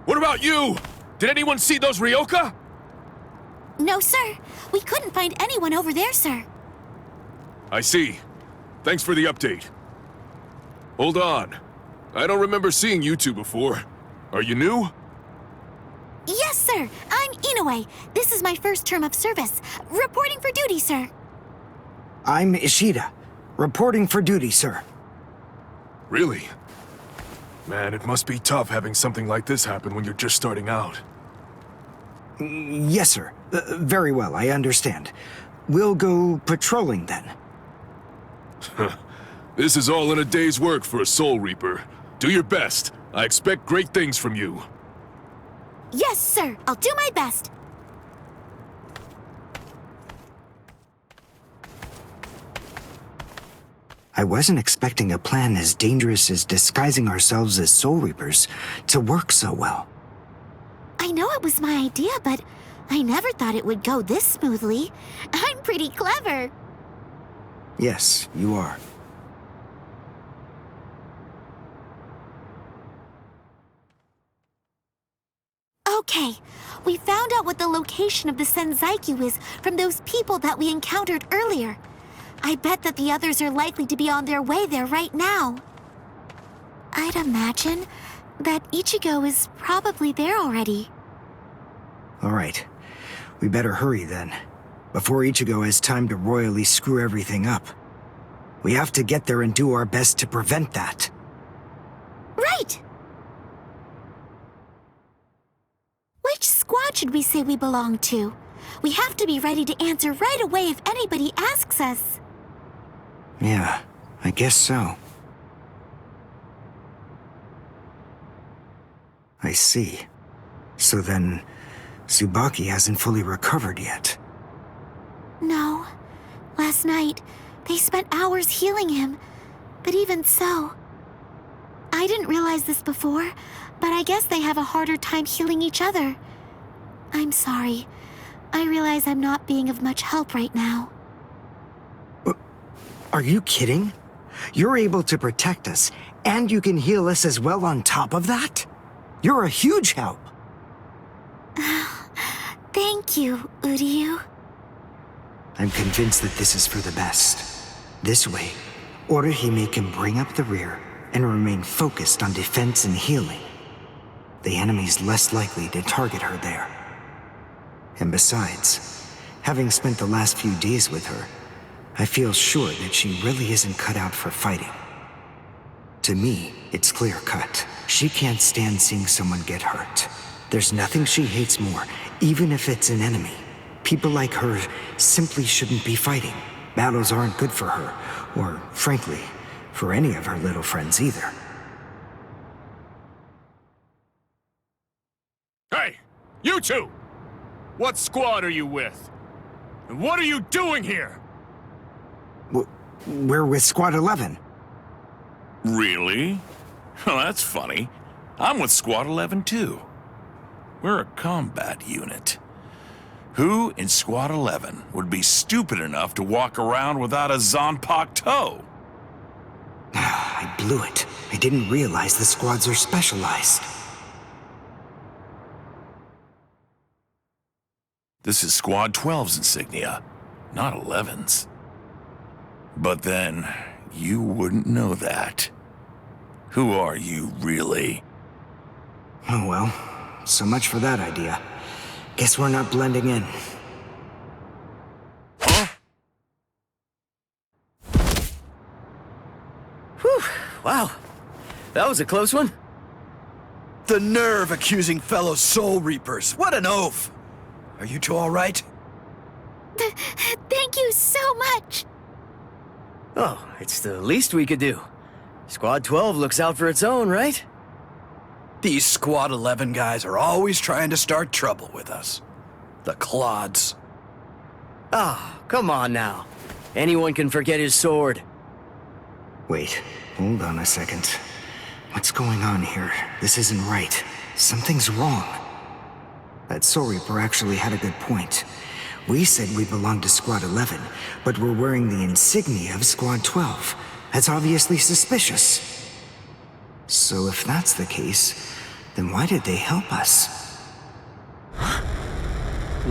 What about you? Did anyone see those Ryoka? No, sir. We couldn't find anyone over there, sir. I see. Thanks for the update. Hold on. I don't remember seeing you two before. Are you new? Yes, sir. I'm Inoue. This is my first term of service. Reporting for duty, sir. I'm Ishida. Reporting for duty, sir. Really? Man, it must be tough having something like this happen when you're just starting out. Yes, sir. Very well, I understand. We'll go patrolling then. This is all in a day's work for a Soul Reaper. Do your best. I expect great things from you. Yes, sir. I'll do my best. I wasn't expecting a plan as dangerous as disguising ourselves as Soul Reapers to work so well. I know it was my idea, but I never thought it would go this smoothly. I'm pretty clever. Yes, you are. Okay, we found out what the location of the Senzaikyu is from those people that we encountered earlier. I bet that the others are likely to be on their way there right now. I'd imagine that Ichigo is probably there already. All right. We better hurry then, before Ichigo has time to royally screw everything up. We have to get there and do our best to prevent that. Right! Which squad should we say we belong to? We have to be ready to answer right away if anybody asks us. Yeah, I guess so. I see. So then, Tsubaki hasn't fully recovered yet. No. Last night, they spent hours healing him. But even so... I didn't realize this before, but I guess they have a harder time healing each other. I'm sorry. I realize I'm not being of much help right now. Are you kidding? You're able to protect us, and you can heal us as well on top of that? You're a huge help. Thank you, Uryu. I'm convinced that this is for the best. This way, Orihime can bring up the rear and remain focused on defense and healing. The enemy's less likely to target her there. And besides, having spent the last few days with her, I feel sure that she really isn't cut out for fighting. To me, it's clear-cut. She can't stand seeing someone get hurt. There's nothing she hates more, even if it's an enemy. People like her simply shouldn't be fighting. Battles aren't good for her, or, frankly, for any of her little friends either. Hey, you two! What squad are you with? And what are you doing here? We're with Squad 11. Really? Well, that's funny. I'm with Squad 11 too. We're a combat unit. Who in Squad 11 would be stupid enough to walk around without a Zanpakuto toe? I blew it. I didn't realize the squads are specialized. This is Squad 12's insignia, not 11's. But then, you wouldn't know that. Who are you, really? Oh well, so much for that idea. Guess we're not blending in. Huh? Whew, wow. That was a close one. The nerve accusing fellow Soul Reapers. What an oaf! Are you two all right? Thank you so much! Oh, it's the least we could do. Squad 12 looks out for its own, right? These Squad 11 guys are always trying to start trouble with us. The clods. Ah, come on now. Anyone can forget his sword. Wait, hold on a second. What's going on here? This isn't right. Something's wrong. That Soul Reaper actually had a good point. We said we belonged to Squad 11, but we're wearing the insignia of Squad 12. That's obviously suspicious. So if that's the case, then why did they help us?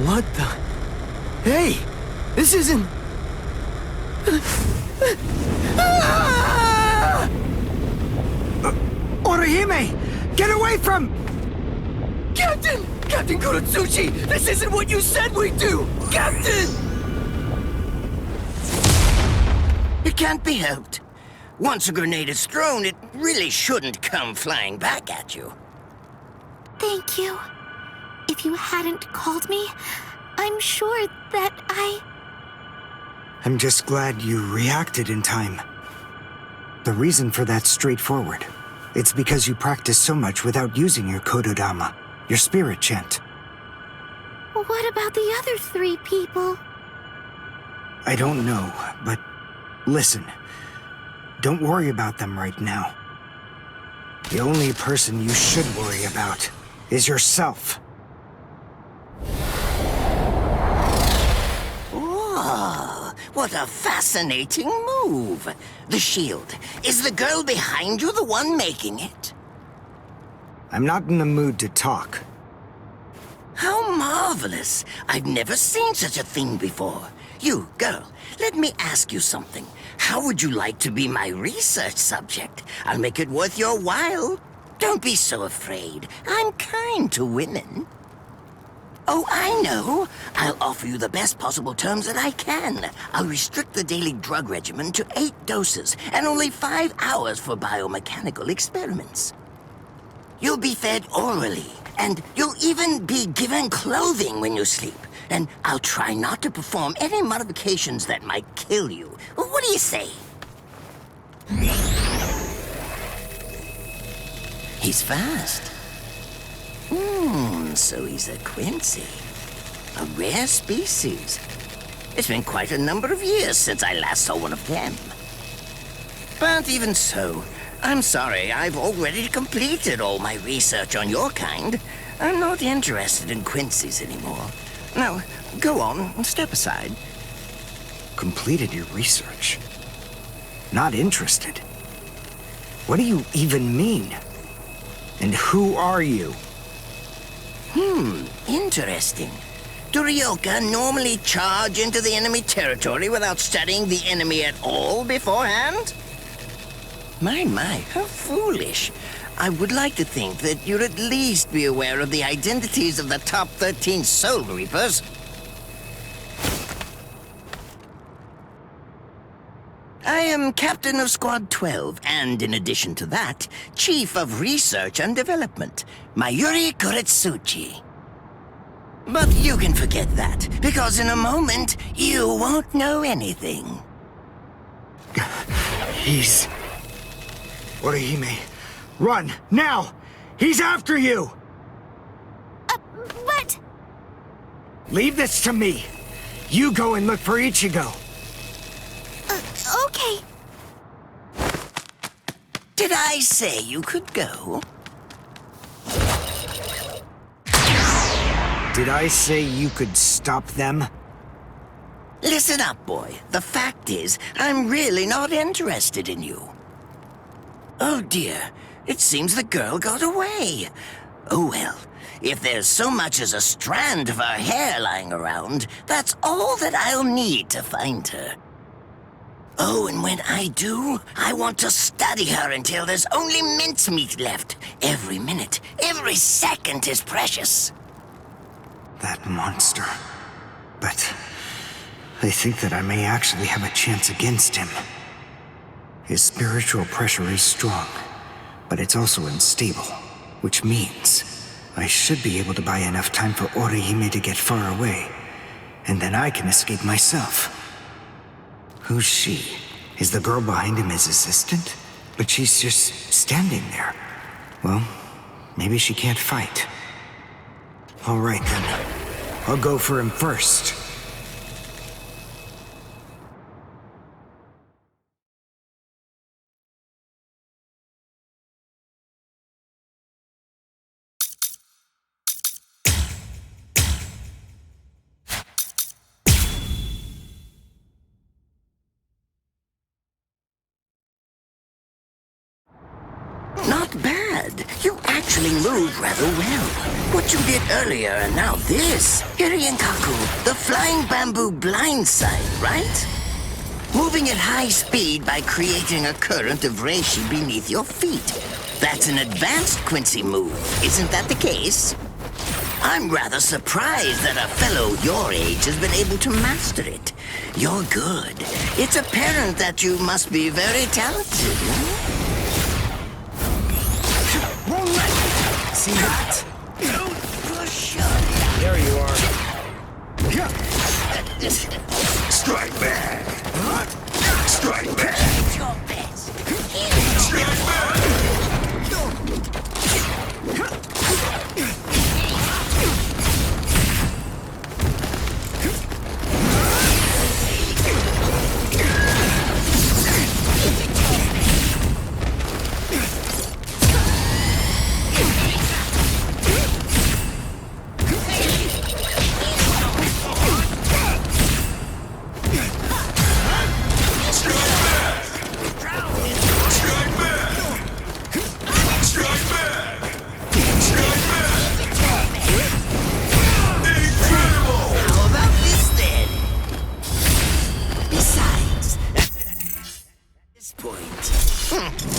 What the? Hey! This isn't... Orihime! Get away from... Captain! Captain Kuratsuchi! This isn't what you said we'd do! Captain! It can't be helped. Once a grenade is thrown, it really shouldn't come flying back at you. Thank you. If you hadn't called me, I'm sure that I'm just glad you reacted in time. The reason for that's straightforward. It's because you practice so much without using your Kododama, your spirit chant. What about the other 3 people? I don't know, but listen. Don't worry about them right now. The only person you should worry about is yourself. Oh, what a fascinating move. The shield. Is the girl behind you the one making it? I'm not in the mood to talk. How marvelous. I've never seen such a thing before. You, girl, let me ask you something. How would you like to be my research subject? I'll make it worth your while. Don't be so afraid. I'm kind to women. Oh, I know. I'll offer you the best possible terms that I can. I'll restrict the daily drug regimen to 8 doses and only 5 hours for biomechanical experiments. You'll be fed orally, and you'll even be given clothing when you sleep. And I'll try not to perform any modifications that might kill you. What do you say? He's fast. So he's a Quincy. A rare species. It's been quite a number of years since I last saw one of them. But even so, I'm sorry, I've already completed all my research on your kind. I'm not interested in Quincy's anymore. Now, go on, step aside. Completed your research? Not interested? What do you even mean? And who are you? Interesting. Do Ryoka normally charge into the enemy territory without studying the enemy at all beforehand? My, how foolish. I would like to think that you'd at least be aware of the identities of the top 13 Soul Reapers. I am Captain of Squad 12, and in addition to that, Chief of Research and Development, Mayuri Kuretsuchi. But you can forget that, because in a moment, you won't know anything. He's... Orihime, run, now! He's after you! But... Leave this to me. You go and look for Ichigo. Okay. Did I say you could go? Did I say you could stop them? Listen up, boy. The fact is, I'm really not interested in you. Oh dear, it seems the girl got away. Oh well, if there's so much as a strand of her hair lying around, that's all that I'll need to find her. Oh, and when I do, I want to study her until there's only mincemeat left. Every minute, every second is precious. That monster. But I think that I may actually have a chance against him. His spiritual pressure is strong, but it's also unstable, which means I should be able to buy enough time for Orihime to get far away, and then I can escape myself. Who's she? Is the girl behind him his assistant? But she's just standing there. Well, maybe she can't fight. All right then. I'll go for him first. not bad. You actually moved rather well. What you did earlier and now this. Kaku, the flying bamboo blindside, right? Moving at high speed by creating a current of Reishi beneath your feet. That's an advanced Quincy move, isn't that the case? I'm rather surprised that a fellow your age has been able to master it. You're good. It's apparent that you must be very talented. Won't let me. See that? Don't push on. There you are. Strike back! Strike back! It's your best. Strike back!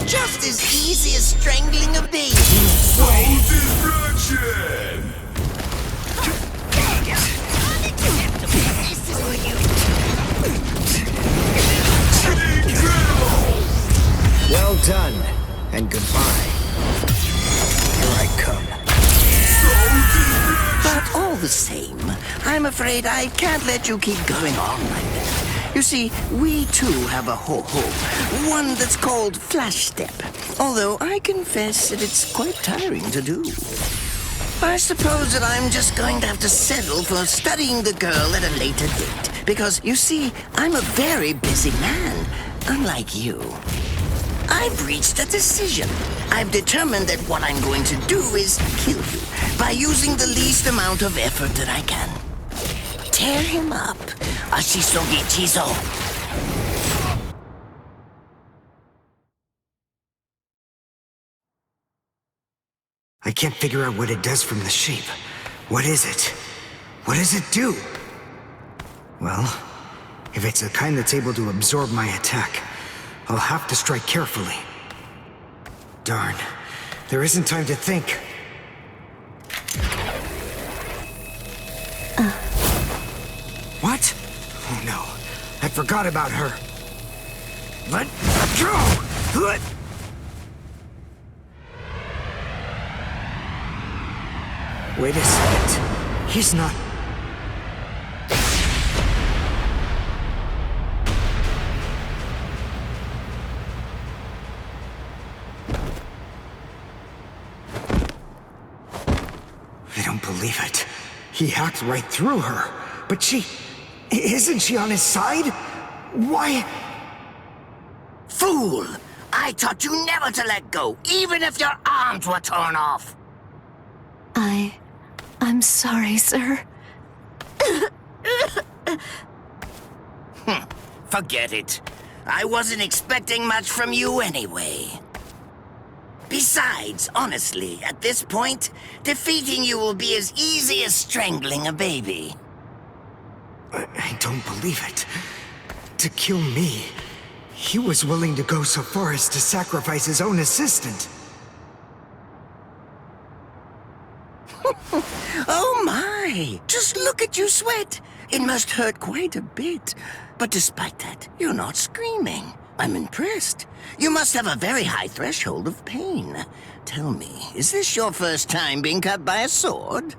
Just as easy as strangling a baby. Soul destruction! Well done, and goodbye. Here I come. But all the same, I'm afraid I can't let you keep going on like that. You see, we too have a ho-ho, one that's called Flash Step. Although I confess that it's quite tiring to do. I suppose that I'm just going to have to settle for studying the girl at a later date. Because, you see, I'm a very busy man, unlike you. I've reached a decision. I've determined that what I'm going to do is kill you by using the least amount of effort that I can. Tear him up. Ashisogi Chizo. I can't figure out what it does from the shape. What is it? What does it do? Well, if it's the kind that's able to absorb my attack, I'll have to strike carefully. Darn, there isn't time to think. What? Oh no, I forgot about her. Let go! Let... Wait a second. He's not... I don't believe it. He hacked right through her. But she... Isn't she on his side? Why... Fool! I taught you never to let go, even if your arms were torn off. I'm sorry, sir. Forget it. I wasn't expecting much from you anyway. Besides, honestly, at this point, defeating you will be as easy as strangling a baby. I don't believe it. To kill me, he was willing to go so far as to sacrifice his own assistant. Oh my! Just look at you sweat! It must hurt quite a bit. But despite that, you're not screaming. I'm impressed. You must have a very high threshold of pain. Tell me, is this your first time being cut by a sword?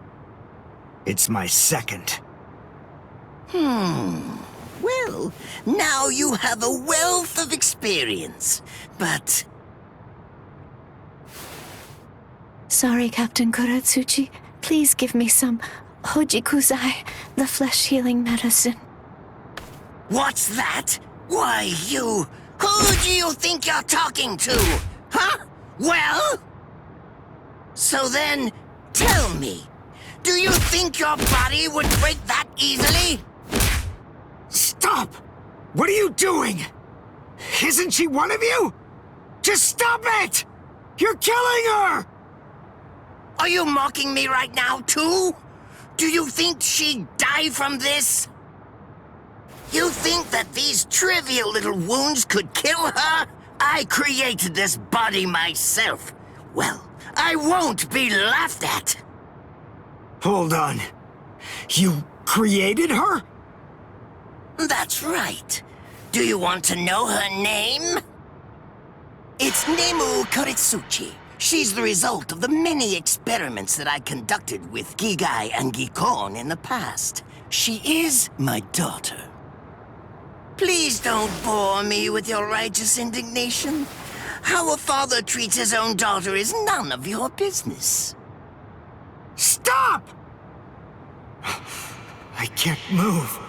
It's my second. Well, now you have a wealth of experience. But... Sorry, Captain Kuratsuchi. Please give me some Hojikuzai, the flesh-healing medicine. What's that? Why, you... Who do you think you're talking to? Huh? Well? So then, tell me, do you think your body would break that easily? Stop! What are you doing? Isn't she one of you? Just stop it! You're killing her! Are you mocking me right now, too? Do you think she'd die from this? You think that these trivial little wounds could kill her? I created this body myself. Well, I won't be laughed at. Hold on. You created her? That's right. Do you want to know her name? It's Nemu Koritsuchi. She's the result of the many experiments that I conducted with Gigai and Kikkon in the past. She is my daughter. Please don't bore me with your righteous indignation. How a father treats his own daughter is none of your business. Stop! I can't move.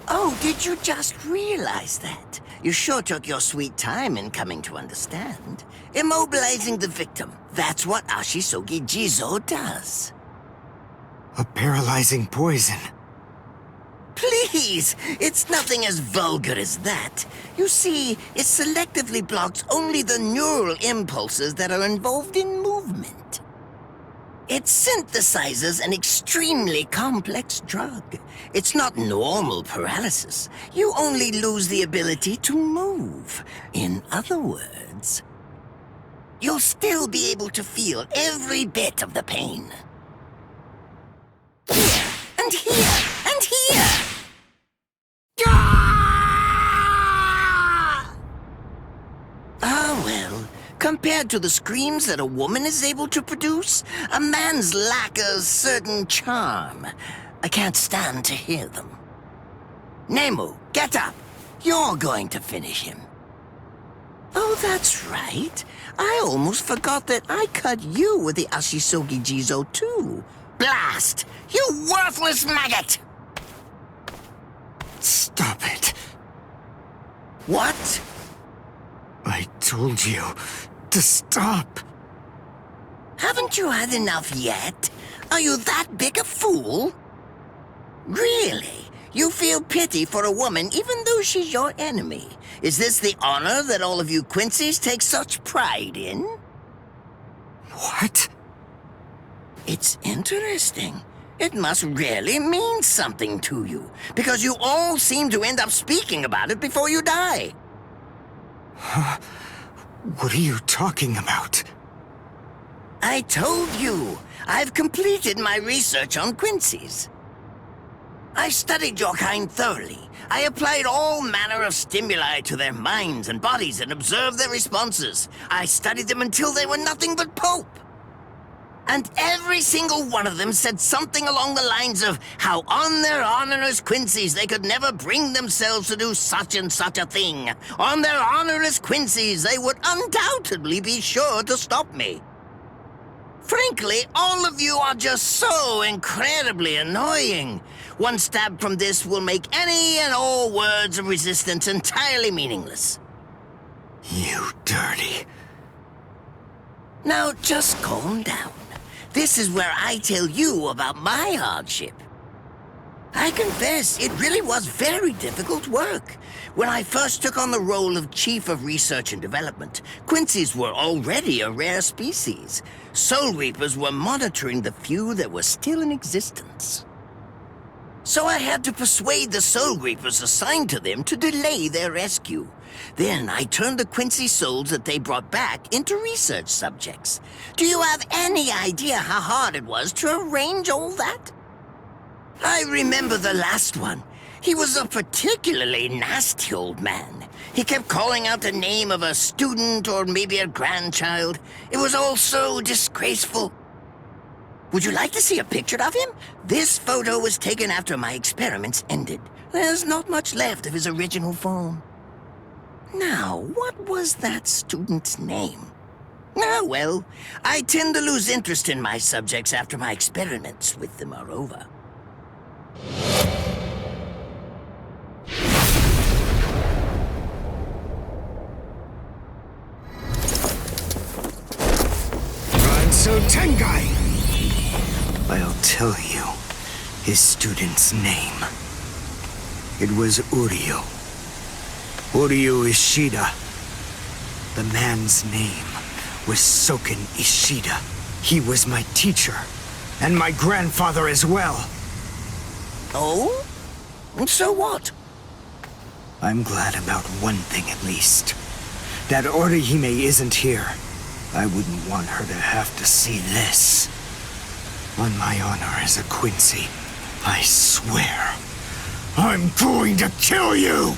Oh, did you just realize that? You sure took your sweet time in coming to understand. Immobilizing the victim. That's what Ashisogi Jizo does. A paralyzing poison. Please! It's nothing as vulgar as that. You see, it selectively blocks only the neural impulses that are involved in movement. It synthesizes an extremely complex drug. It's not normal paralysis. You only lose the ability to move. In other words, you'll still be able to feel every bit of the pain. Here, and here, and here! Ah, well, compared to the screams that a woman is able to produce, a man's lack a certain charm. I can't stand to hear them. Nemu, get up. You're going to finish him. Oh, that's right. I almost forgot that I cut you with the Ashisogi Jizo too. Blast! You worthless maggot! Stop it. What? I told you to stop. Haven't you had enough yet? Are you that big a fool? Really? You feel pity for a woman even though she's your enemy? Is this the honor that all of you Quincy's take such pride in? What? It's interesting. It must really mean something to you, because you all seem to end up speaking about it before you die. What are you talking about? I told you, I've completed my research on Quincy's. I studied your kind thoroughly. I applied all manner of stimuli to their minds and bodies and observed their responses. I studied them until they were nothing but pulp. And every single one of them said something along the lines of how on their honor as Quincy's they could never bring themselves to do such and such a thing. On their honor as Quincy's they would undoubtedly be sure to stop me. Frankly, all of you are just so incredibly annoying. One stab from this will make any and all words of resistance entirely meaningless. You dirty. Now just calm down. This is where I tell you about my hardship. I confess, it really was very difficult work. When I first took on the role of Chief of Research and Development, Quincy's were already a rare species. Soul Reapers were monitoring the few that were still in existence. So I had to persuade the Soul Reapers assigned to them to delay their rescue. Then I turned the Quincy souls that they brought back into research subjects. Do you have any idea how hard it was to arrange all that? I remember the last one. He was a particularly nasty old man. He kept calling out the name of a student or maybe a grandchild. It was all so disgraceful. Would you like to see a picture of him? This photo was taken after my experiments ended. There's not much left of his original form. Now, what was that student's name? Ah, well, I tend to lose interest in my subjects after my experiments with them are over. Ranso Tengai! I'll tell you his student's name. It was Uryu. Uryu Ishida. The man's name was Soken Ishida. He was my teacher, and my grandfather as well. Oh? So what? I'm glad about one thing at least. That Orihime isn't here. I wouldn't want her to have to see this. On my honor as a Quincy, I swear, I'm going to kill you!